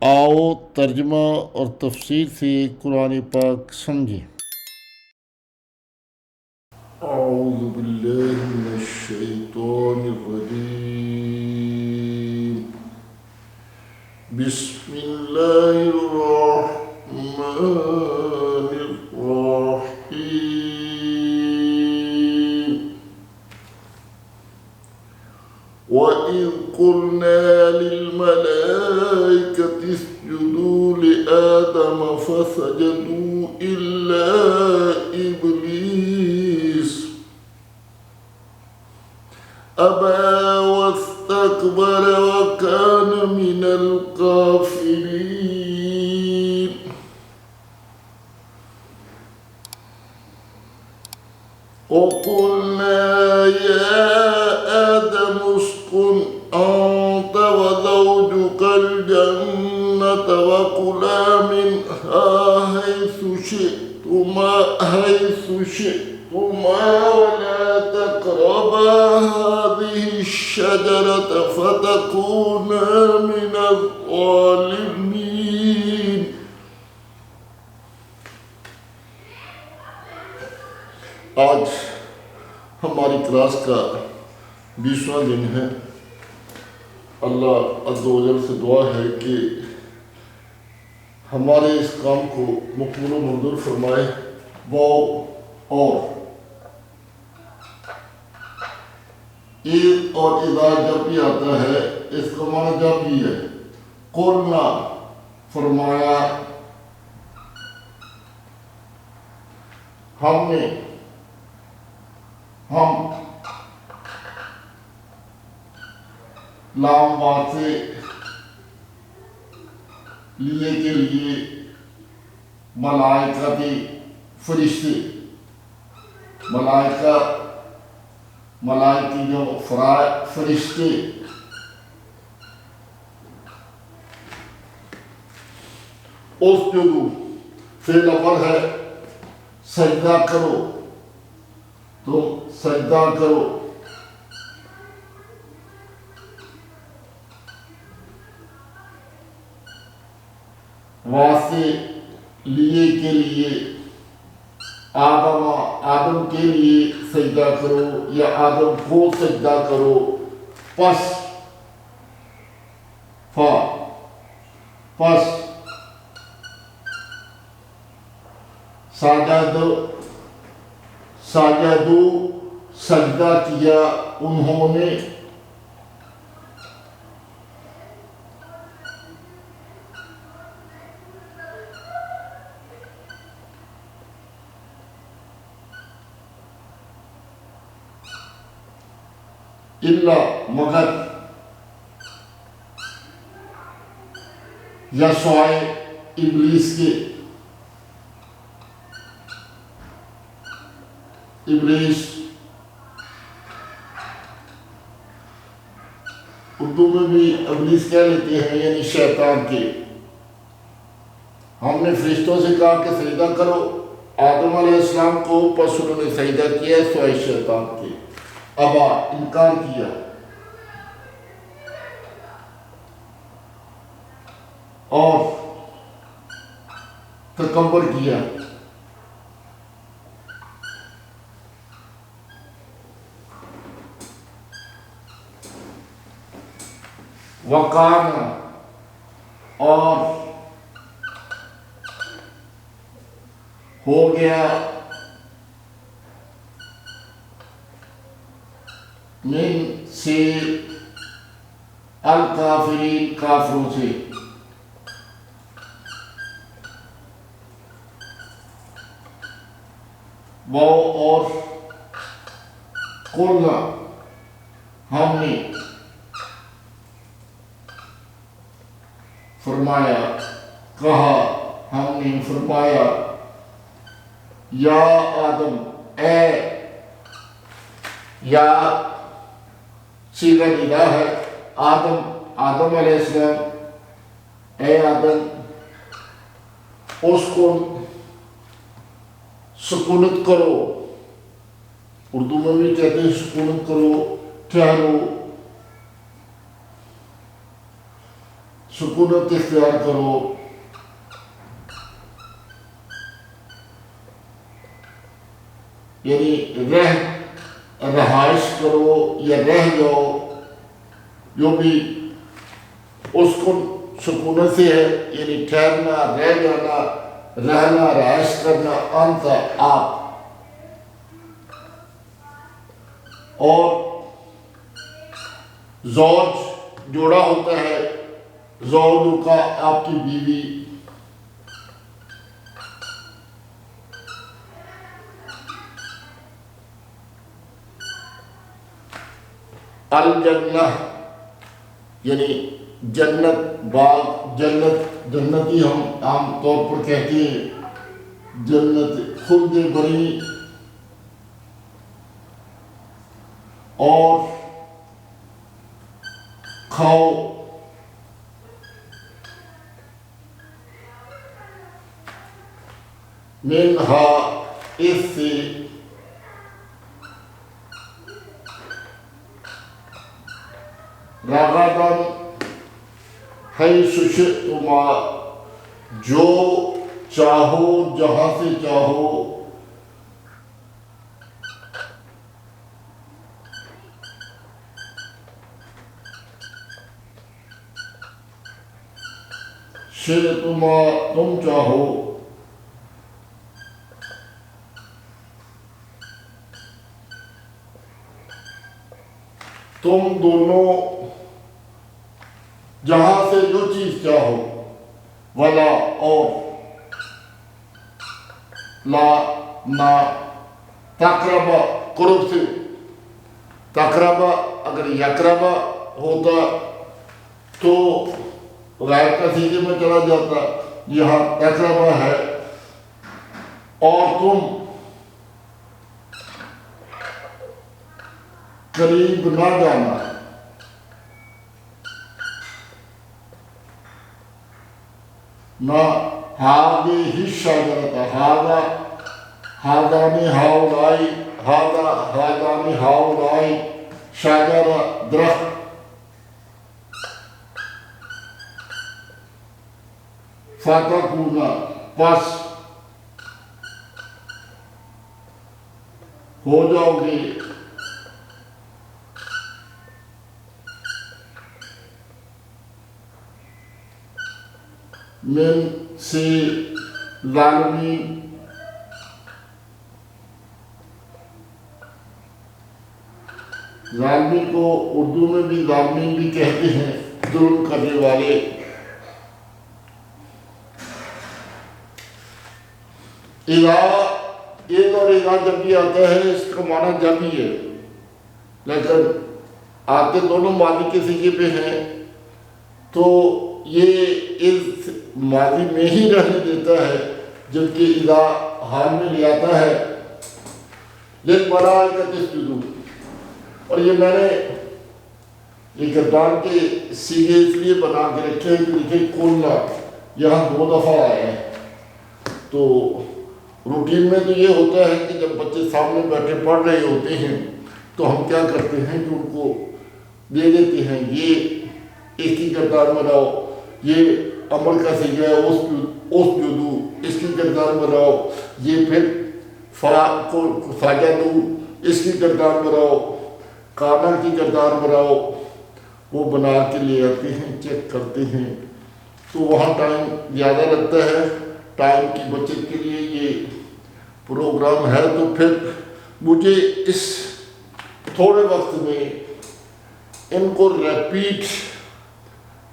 آؤ ترجمہ اور تفسیر سے قرآن پاک سمجھیں۔ اعوذ باللہ من الشیطان الرجیم، بسم اللہ الرحمن الرحیم۔ وَإِذْ قُلْنَا لِلْمَلَائِكَةِ اسْجُدُوا لِآدَمَ فَسَجَدُوا إِلَّا إِبْلِيسَ أَبَى وَاسْتَكْبَرَ وَكَانَ مِنَ الْكَافِرِينَ۔ وَقُلْنَا يَا آدَمُ اسْكُنْ أَنْتَ وَزَوْجُكَ الْجَنَّةَ وَكُلَا مِنْهَا حَيْثُ شِئْتُمَا وَلَا تَقْرَبَا هَذِهِ الشَّجَرَةَ فَتَكُونَا مِنَ الظَّالِمِينَ۔ آج ہماری کلاس کا 20واں دن ہے۔ اللہ عز و جل سے دعا ہے کہ ہمارے اس کام کو مقبول و منظور فرمائے۔ وہ اور عید اور اذا جب بھی آتا ہے اس کا معنی جب بھی ہے۔ قلنا فرمایا، ہم نے، ہم لام بات سے لیے کے لیے ملائکتی فرشتے، ملائکی جو فرشتے، اس جو فعل امر ہے سجدہ کرو، تم سجدہ کرو۔ واسطے لیے کے لیے آدم کے لیے سجدہ کرو یا آدم کو سجدہ کرو۔ پس سجدو سجدہ کیا انہوں نے، اللہ مگر یا سوائے ابلیس کے۔ ابلیس اردو میں بھی ابلیس کہہ لیتے ہیں، یعنی شیطان کے۔ ہم نے فرشتوں سے کہا کہ سجدہ کرو آدم علیہ السلام کو، پس انہوں نے سجدہ کیا سوائے شیطان کے۔ ابا انکار کیا اور تکبر کیا۔ وقان اور ہو گیا من سے الکافرین کافروں سے۔ وہ اور قلنا ہم نے فرمایا، کہا ہم نے فرمایا، یا آدم اے، یا صیغہ ندا ہے، آدم علیہ السلام، اے آدم اسکن سکونت کرو، اردو میں بھی کہتے ہیں سکونت کرو، ٹھہرو، سکونت اختیار کرو، یعنی رہائش کرو یا رہ جاؤ، جو بھی اس کو سکونت سے ہے، یعنی ٹھہرنا، رہ جانا، رہنا، رہائش کرنا، انت آپ. اور زوج جوڑا ہوتا ہے، زوج کا آپ کی بیوی، الجنہ یعنی جنت، باغ، جنت، جنتی ہم عام طور پر کہتے ہیں جنت خلد بری، اور کھاؤ منہا، اس سے، رغداً حیث شئتما، جو چاہو، جہاں سے چاہو، شئتما تم چاہو، تم دونوں جہاں سے جو چیز چاہو، ولا اور، لا نہ، تقربا قرب سے، تقربا اگر یقربا ہوتا تو غیر کا سیدھے میں چلا جاتا، یہاں تقربا ہے، اور تم قریب نہ جانا، نہ ہذہ الشجرۃ، ہذان ہؤلاء شجرہ درخت، فتکون پس ہو جاؤ گے، من سے ظالمین، ظالمین کو اردو میں بھی ظالمین بھی کہتے ہیں، ظلم کرنے والے. اذا، ایک اور اذا جب بھی آتا ہے اس کا معنی جب ہی ہے، لیکن آتے دونوں ماضی کے صیغے پہ ہیں تو یہ اس ماضی میں ہی رہنے دیتا ہے، جبکہ اذا حال میں لے آتا ہے للملائکۃ اسجدوا. اور یہ میں نے یہ کردار کے سیغے اس لیے بنا کے رکھے ہیں کہ دیکھیں قلنا یہاں 2 دفعہ آیا ہے. تو روٹین میں تو یہ ہوتا ہے کہ جب بچے سامنے بیٹھے پڑھ رہے ہوتے ہیں تو ہم کیا کرتے ہیں کہ ان کو دے دیتے ہیں، یہ ایک ہی کردار میں رہو، یہ امر کا سیغہ ہے اسجدوا، اس کی کردار میں رہو، یہ پھر سجدوا اس کی کردار میں رہو، کانا کی کردار میں رہو. وہ بنا کے لے آتے ہیں، چیک کرتے ہیں، تو وہاں ٹائم زیادہ لگتا ہے. ٹائم کی بچت کے لیے یہ پروگرام ہے، تو پھر مجھے اس تھوڑے وقت میں ان کو ریپیٹ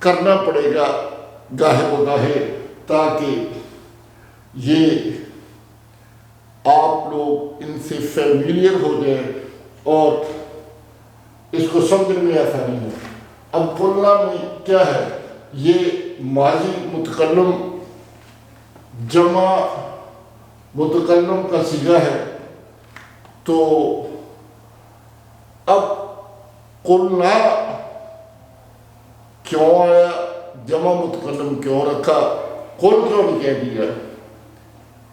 کرنا پڑے گا گاہے بگاہے، تاکہ یہ آپ لوگ ان سے فیملیئر ہو جائیں اور اس کو سمجھنے میں آسانی ہو. اب قلنا میں کیا ہے، یہ ماضی متکلم جمع متکلم کا صیغہ ہے. تو اب قلنا کیوں آیا، جمع متکلم کیوں رکھا، قل کیوں نہیں کہہ دیا،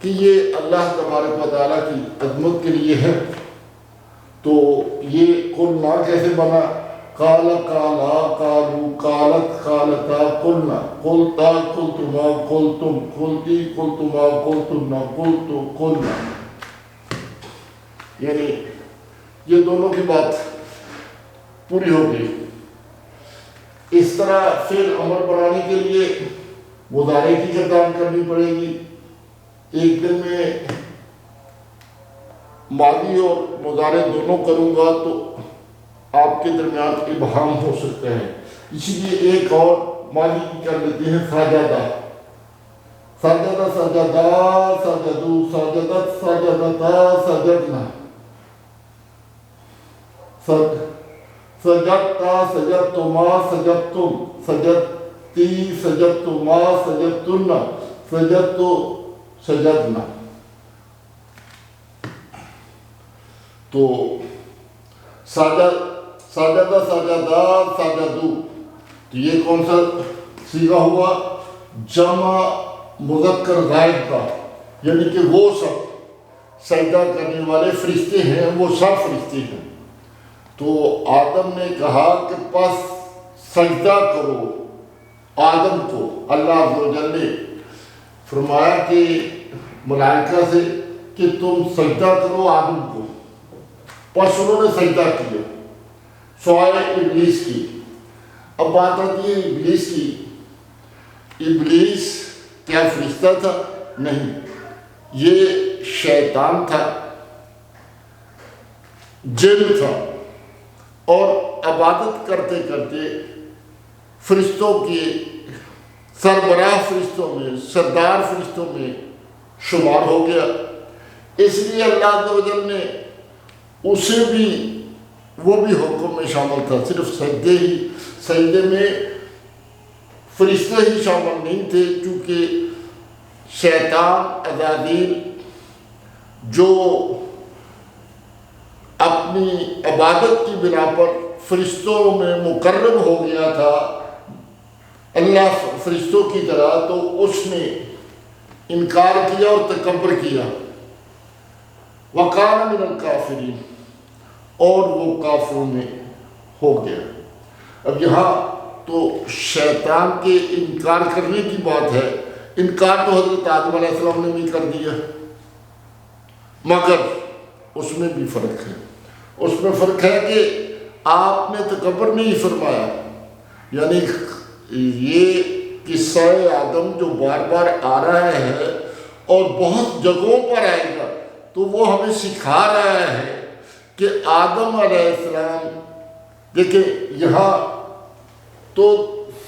کہ یہ اللہ تبارک و تعالیٰ کی عظمت کے لیے ہے. تو یہ قلنا کیسے بنا، قال قالا قالوا قالت قالتا قلنا قلتا قلتما قلتم قلتی قلتما قلتن قلتو قلنا. یعنی یہ دونوں کی بات پوری ہو گئی. اس طرح فعل امر بنانے کے لیے مضارع کی گردان کرنی پڑے گی. ایک دن میں ماضی اور مضارع دونوں کروں گا تو آپ کے درمیان ابہام ہو سکتا ہے. اسی لیے ایک اور ماضی کی کر لیتے ہیں سجدہ. سجدہ سجدہ سجدو سجدت سجدتا سجدنا. سجدتا سجدتما سجدتم سجدتی سجدتما سجدتن سجدتو سجدنا. تو سجدہ سجدہ سجدو تو یہ کون سا صیغہ ہوا؟ جمع مذکر غائب کا. یعنی کہ وہ سب سجدہ کرنے والے فرشتے ہیں، وہ سب فرشتے ہیں. تو آدم نے کہا کہ پس سجدہ کرو آدم کو. اللہ عز و جل نے فرمایا کہ ملائکہ سے کہ تم سجدہ کرو آدم کو. پس انہوں نے سجدہ کیا سوائے ابلیس کی. اب بات آتی ہے ابلیس کی. ابلیس کیا فرشتہ تھا؟ نہیں، یہ شیطان تھا، جن تھا. اور عبادت کرتے کرتے فرشتوں کے سربراہ فرشتوں میں، سردار فرشتوں میں شمار ہو گیا. اس لیے اللہ عز و جل نے اسے بھی، وہ بھی حکم میں شامل تھا. صرف سجدے میں فرشتے ہی شامل نہیں تھے، چونکہ شیطان عزازیل جو اپنی عبادت کی بنا پر فرشتوں میں مقرب ہو گیا تھا اللہ فرشتوں کی طرح، تو اس نے انکار کیا اور تکبر کیا. وَقَانَ مِنَ الْكَافِرِينَ، اور وہ کافروں میں ہو گیا. اب یہاں تو شیطان کے انکار کرنے کی بات ہے. انکار تو حضرت آدم علیہ السلام نے بھی کر دیا، مگر اس میں بھی فرق ہے. اس میں فرق ہے کہ آپ نے تکبر نہیں فرمایا. یعنی یہ قصہ آدم جو بار بار آ رہا ہے اور بہت جگہوں پر آئے گا، تو وہ ہمیں سکھا رہا ہے کہ آدم علیہ السلام، دیکھیں یہاں تو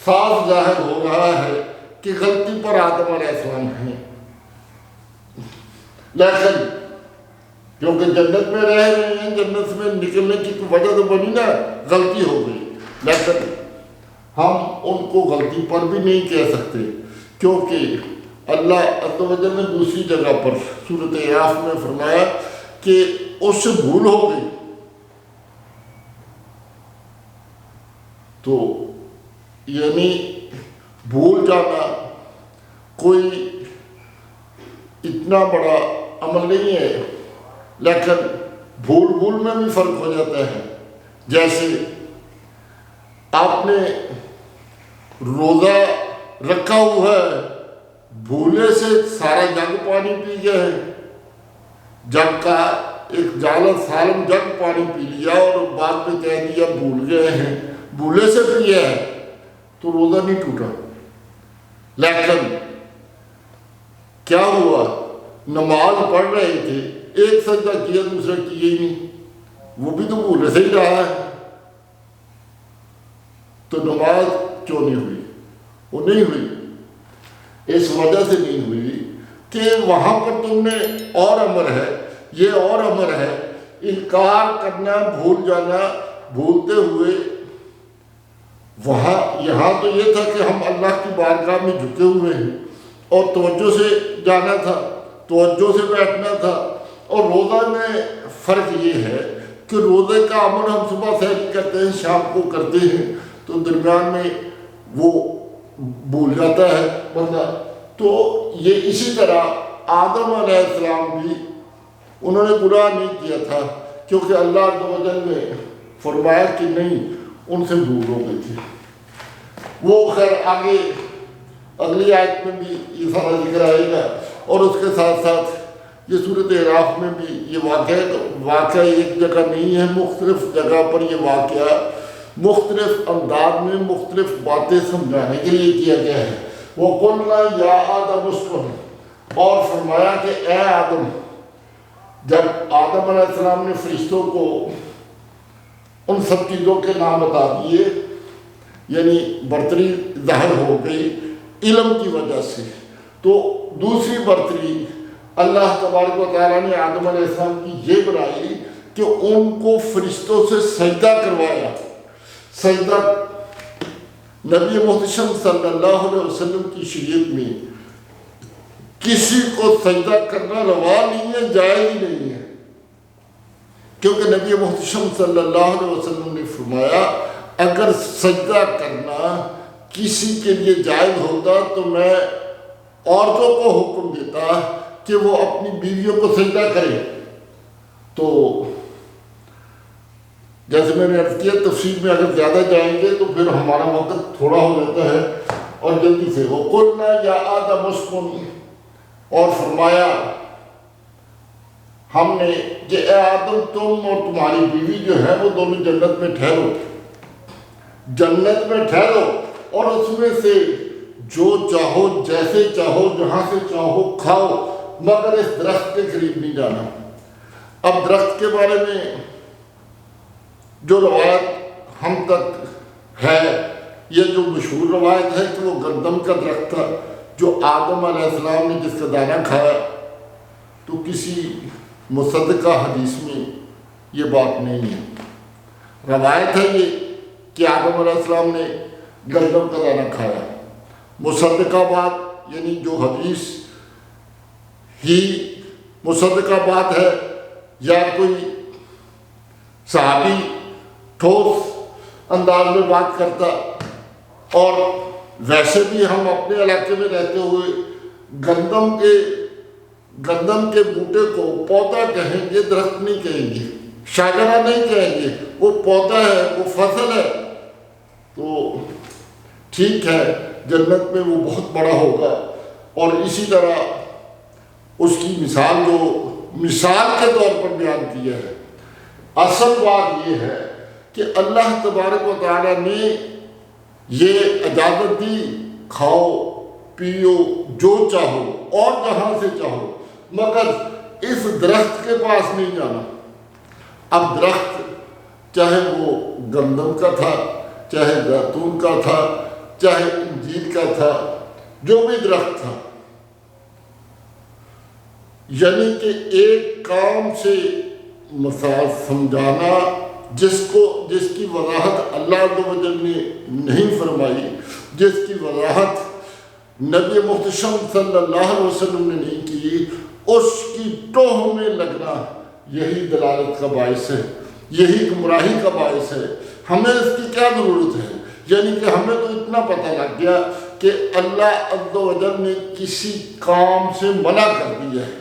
صاف ظاہر ہو رہا ہے کہ غلطی پر آدم علیہ السلام ہیں، لیکن کیونکہ جنت میں رہ رہے ہیں، جنت میں نکلنے کی وجہ تو بنی نا، غلطی ہو گئی. لیکن ہم ان کو غلطی پر بھی نہیں کہہ سکتے، کیونکہ اللہ عز و جل نے دوسری جگہ پر سورۃ اعراف میں فرمایا کہ اس سے بھول ہو گئی. تو یعنی بھول جانا کوئی اتنا بڑا عمل نہیں ہے، لیکن بھول میں بھی فرق ہو جاتا ہے. جیسے آپ نے روزہ رکھا ہوا ہے، بھولے سے سارا جگ پانی پی گئے ہیں، جگ کا ایک جالا سالم جگ پانی پی لیا اور بعد میں کہہ دیا بھول گئے ہیں، بھولے سے پیا ہے تو روزہ نہیں ٹوٹا. لیکن کیا ہوا؟ نماز پڑھ رہے تھے، ایک سجدہ کیا دوسرا کیا ہی نہیں، وہ بھی تو بھولے سے ہی رہا ہے، تو نماز کیوں نہیں ہوئی؟ وہ نہیں ہوئی اس وجہ سے نہیں ہوئی کہ وہاں پر تم نے اور امر ہے، یہ اور امر ہے. انکار کرنا، بھول جانا، بھولتے ہوئے وہاں یہاں تو یہ تھا کہ ہم اللہ کی بارگاہ میں جھکے ہوئے ہیں اور توجہ سے جانا تھا، توجہ سے بیٹھنا تھا. اور روزہ میں فرق یہ ہے کہ روزے کا عمل ہم صبح سحری کرتے ہیں، شام کو کرتے ہیں، تو درمیان میں وہ بھول جاتا ہے بندہ. تو یہ اسی طرح آدم علیہ السلام بھی انہوں نے گناہ نہیں کیا تھا، کیونکہ اللہ عز و جل نے فرمایا کہ نہیں، ان سے دور ہو گئی تھی. وہ خیر آگے اگلی آیت میں بھی یہ سارا ذکر آئے گا، اور اس کے ساتھ ساتھ یہ صورت اعراف میں بھی یہ واقعہ ایک جگہ نہیں ہے، مختلف جگہ پر یہ واقعہ مختلف انداز میں مختلف باتیں سمجھانے کے لیے کیا گیا ہے. وَقُلْنَا يَا آدَمُ اسْكُنْ، اور فرمایا کہ اے آدم. جب آدم علیہ السلام نے فرشتوں کو ان سب چیزوں کے نام بتا دیے، یعنی برتری ظاہر ہو گئی علم کی وجہ سے، تو دوسری برتری اللہ تبارک و تعالیٰ نے آدم علیہ السلام کی یہ بنائی کہ ان کو فرشتوں سے سجدہ کروایا. سجدہ نبی محتشم صلی اللہ علیہ وسلم کی شریعت میں کسی کو سجدہ کرنا روا نہیں ہے، جائز ہی نہیں ہے، کیونکہ نبی محتشم صلی اللہ علیہ وسلم نے فرمایا اگر سجدہ کرنا کسی کے لیے جائز ہوتا تو میں عورتوں کو حکم دیتا کہ وہ اپنی بیویوں کو سجدہ کرے. تو جیسے میں نے عرض کیا تفصیل میں اگر زیادہ جائیں گے تو پھر ہمارا وقت تھوڑا ہو جاتا ہے، اور جلدی سے وَقُلْنَا يَا آدَمُ اسْكُنْ، اور فرمایا ہم نے کہ اے آدم تم اور تمہاری بیوی جو ہے وہ دونوں جنت میں ٹھہرو، جنت میں ٹھہرو، اور اس میں سے جو چاہو جیسے چاہو جہاں سے چاہو کھاؤ، مگر اس درخت کے قریب نہیں جانا. اب درخت کے بارے میں جو روایت ہم تک ہے، یہ جو مشہور روایت ہے کہ وہ گندم کا درخت تھا جو آدم علیہ السلام نے جس کا دانہ کھایا، تو کسی مصدقہ حدیث میں یہ بات نہیں ہے. روایت ہے یہ کہ آدم علیہ السلام نے گندم کا دانہ کھایا. مصدقہ بات یعنی جو حدیث ہی مصدقہ بات ہے، یا کوئی صحابی ٹھوس انداز میں بات کرتا. اور ویسے بھی ہم اپنے علاقے میں رہتے ہوئے گندم کے بوٹے کو پودا کہیں گے، درخت نہیں کہیں گے، شاجرہ نہیں کہیں گے، وہ پودا ہے، وہ فصل ہے. تو ٹھیک ہے جنت میں وہ بہت بڑا ہوگا. اور اسی طرح اس کی مثال جو مثال کے طور پر بیان کیا ہے، اصل بات یہ ہے کہ اللہ تبارک و تعالیٰ نے یہ اجازت دی کھاؤ پیو جو چاہو اور جہاں سے چاہو، مگر اس درخت کے پاس نہیں جانا. اب درخت چاہے وہ گندم کا تھا، چاہے زیتون کا تھا، چاہے انجیر کا تھا، جو بھی درخت تھا، یعنی کہ ایک کام سے مثال سمجھانا جس کی وضاحت اللہ عز و جل نے نہیں فرمائی، جس کی وضاحت نبی محتشم صلی اللہ علیہ وسلم نے نہیں کی، اس کی ٹوہ میں لگنا یہی دلالت کا باعث ہے، یہی گمراہی کا باعث ہے. ہمیں اس کی کیا ضرورت ہے؟ یعنی کہ ہمیں تو اتنا پتہ لگ گیا کہ اللہ عز و جل نے کسی کام سے منع کر دیا ہے.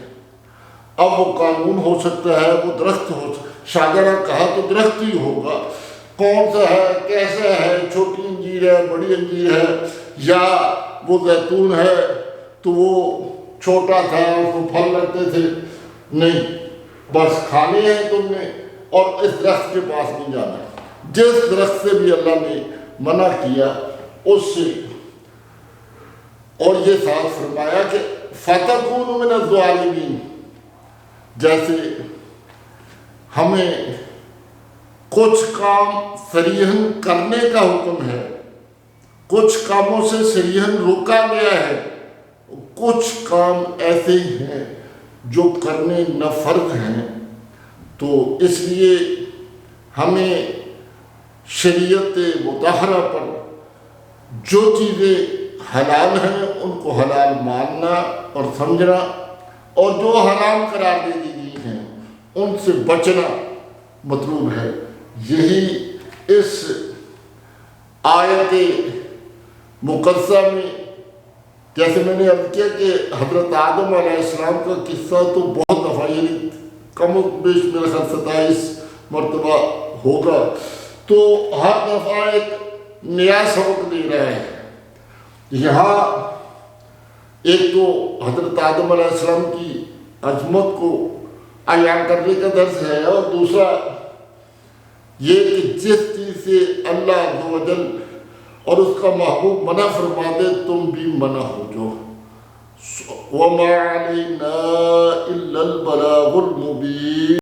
اب وہ قانون ہو سکتا ہے، وہ درخت ہو سکتا ہے، شاجرہ کہا تو درخت ہی ہوگا، کون سا ہے، کیسا ہے، چھوٹی انجیر ہے، بڑی انجیر ہے، یا وہ زیتون ہے تو وہ چھوٹا تھا اس کو پھل لگتے تھے، نہیں، بس کھانے ہیں تم نے اور اس درخت کے پاس نہیں جانا. جس درخت سے بھی اللہ نے منع کیا اس سے، اور یہ ساتھ فرمایا کہ فَتَكُونُ مِنَ الظَّالِمِينَ، جیسے ہمیں کچھ کام صریحاً کرنے کا حکم ہے، کچھ کاموں سے صریحاً روکا گیا ہے، کچھ کام ایسے ہی ہیں جو کرنے نہ فرض ہیں. تو اس لیے ہمیں شریعت مطہرہ پر جو چیزیں حلال ہیں ان کو حلال ماننا اور سمجھنا، اور جو حرام قرار دے دی گئی ہیں ان سے بچنا مطلوب ہے. یہی اس آیت مقدسہ میں، جیسے میں نے عرض کیا کہ حضرت آدم علیہ السلام کا قصہ تو بہت دفعہ، یعنی کم و بیش میرے خیال 27 مرتبہ ہوگا، تو ہر دفعہ ایک نیا سبق دے رہا ہے. یہاں ایک تو حضرت آدم علیہ السلام کی عظمت کو بیان کرنے کا درس ہے، اور دوسرا یہ کہ جس چیز سے اللہ عز و جل اور اس کا محبوب منع فرما دے تم بھی منع ہو جاؤ. وَمَا عَلَيْنَا إِلَّا الْبَلَاغُ الْمُبِينُ.